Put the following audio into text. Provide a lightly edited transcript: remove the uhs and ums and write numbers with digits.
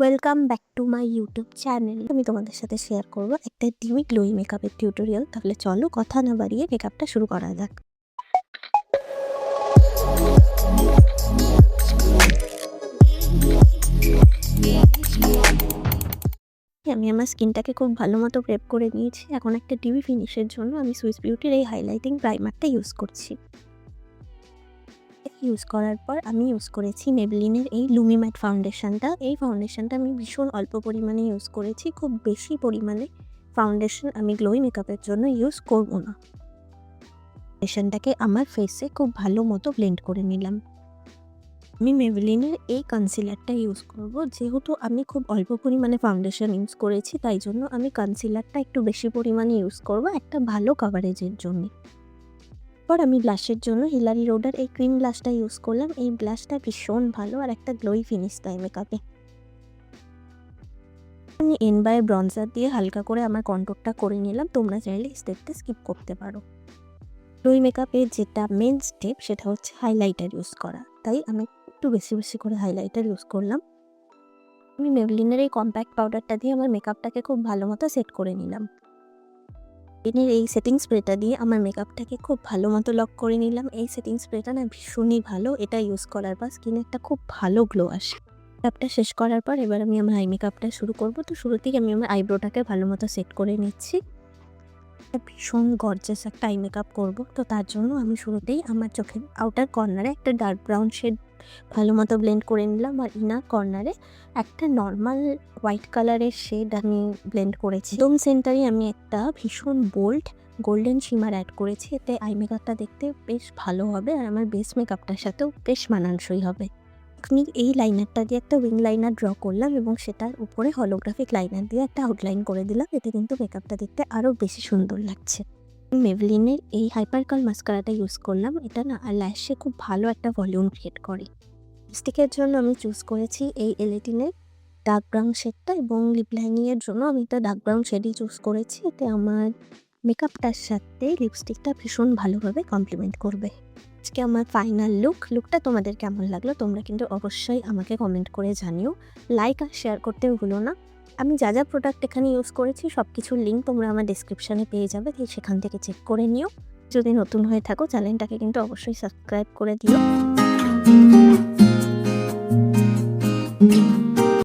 Welcome back to my YouTube channel. আমি তোমাদের সাথে শেয়ার করবো একটা ডিউই গ্লোই মেকআপের টিউটোরিয়াল। তাহলে চলো কথা না বাড়িয়ে মেকআপটা শুরু করা যাক। আমি আমার স্কিনটাকে খুব ভালো মতো প্রেপ করে নিয়েছি। এখন একটা ডিউই ফিনিশের জন্য আমি সুইস বিউটির এই হাইলাইটিং প্রাইমারটা ইউজ করছি। ইউজ করার পর আমি ইউজ করেছি মেবলিনের এই লুমি ম্যাট ফাউন্ডেশনটা। এই ফাউন্ডেশনটা আমি ভীষণ অল্প পরিমাণে ইউজ করেছি, খুব বেশি পরিমাণে ফাউন্ডেশন আমি গ্লোই মেকআপের জন্য ইউজ করব না। ফাউন্ডেশনটাকে আমার ফেসে খুব ভালো মতো ব্লেন্ড করে নিলাম। আমি মেবলিনের এই কনসিলারটা ইউজ করব। যেহেতু আমি খুব অল্প পরিমাণে ফাউন্ডেশন ইউজ করেছি, তাই জন্য আমি কনসিলারটা একটু বেশি পরিমাণে ইউজ করব একটা ভালো কভারেজের জন্য। পর আমি ব্লাশের জন্য হিলারি রোডার এই ক্রিম ব্লাশটা ইউজ করলাম। এই ব্লাশটা ভীষণ ভালো আর একটা গ্লোই ফিনিশ দেয় মেকআপে। আমি এন বাই ব্রঞ্জার দিয়ে হালকা করে আমার কন্ট্রোলটা করে নিলাম। তোমরা চাইলে স্টেপটা স্কিপ করতে পারো। গ্লোই মেকআপের যেটা মেন স্টেপ সেটা হচ্ছে হাইলাইটার ইউজ করা, তাই আমি একটু বেশি বেশি করে হাইলাইটার ইউজ করলাম। আমি মেবলিনের এই কম্প্যাক্ট পাউডারটা দিয়ে আমার মেকআপটাকে খুব ভালো মতো সেট করে নিলাম। এর এই সেটিং স্প্রেটা দিয়ে আমার মেকআপটাকে খুব ভালো মতো লক করে নিলাম। এই সেটিং স্প্রেটা না ভীষণই ভালো, এটা ইউজ করার পর স্কিনে একটা খুব ভালো গ্লো আসে। মেকআপটা শেষ করার পর এবার আমি আমার আই মেকআপটা শুরু করব। তো শুরুতেই আমি আমার আইব্রোটাকে ভালো মতো সেট করে নিচ্ছি। ভীষণ গর্জাস একটা আই মেকআপ করব, তো তার জন্য আমি শুরুতেই আমার চোখের আউটার কর্নারে একটা ডার্ক ব্রাউন শেড ভালো মতো ব্লেন্ড করে নিলাম, আর ইনার কর্নারে একটা নর্মাল হোয়াইট কালারের শেড আমি ব্লেন্ড করেছি। দম সেন্টারে আমি একটা ভীষণ বোল্ড গোল্ডেন শিমার অ্যাড করেছি। এতে আই মেকআপটা দেখতে বেশ ভালো হবে আর আমার বেস মেকআপটার সাথেও বেশ মানানসই হবে। আমি এই লাইনারটা দিয়ে একটা উইং লাইনার ড্র করলাম এবং সেটার উপরে হলোগ্রাফিক লাইনার দিয়ে একটা আউটলাইন করে দিলাম। এতে কিন্তু মেকআপটা দেখতে আরও বেশি সুন্দর লাগছে। মেবলিনের এই হাইপার কার্ল মাস্কারাটা ইউজ করলাম। এটা না ল্যাশে খুব ভালো একটা ভলিউম ক্রিয়েট করে। লিপস্টিকের জন্য আমি চুজ করেছি এই এলেটিনের ডার্ক ব্রাউন শেডটা, এবং লিপ লাইনিংয়ের জন্য আমি একটা ডার্ক ব্রাউন শেডই চুজ করেছি। এতে আমার মেকআপটার সাথে লিপস্টিকটা ভীষণ ভালোভাবে কমপ্লিমেন্ট করবে। আজকে আমার ফাইনাল লুকটা তোমাদের কেমন লাগলো তোমরা কিন্তু অবশ্যই আমাকে কমেন্ট করে জানিও। লাইক আর শেয়ার করতেও ভুলো না। আমি যা যা প্রোডাক্ট এখানে ইউজ করেছি সব কিছুর লিঙ্ক তোমরা আমার ডেসক্রিপশানে পেয়ে যাবে, তাই সেখান থেকে চেক করে নিও। যদি নতুন হয়ে থাকো চ্যানেলটাকে কিন্তু অবশ্যই সাবস্ক্রাইব করে দিও।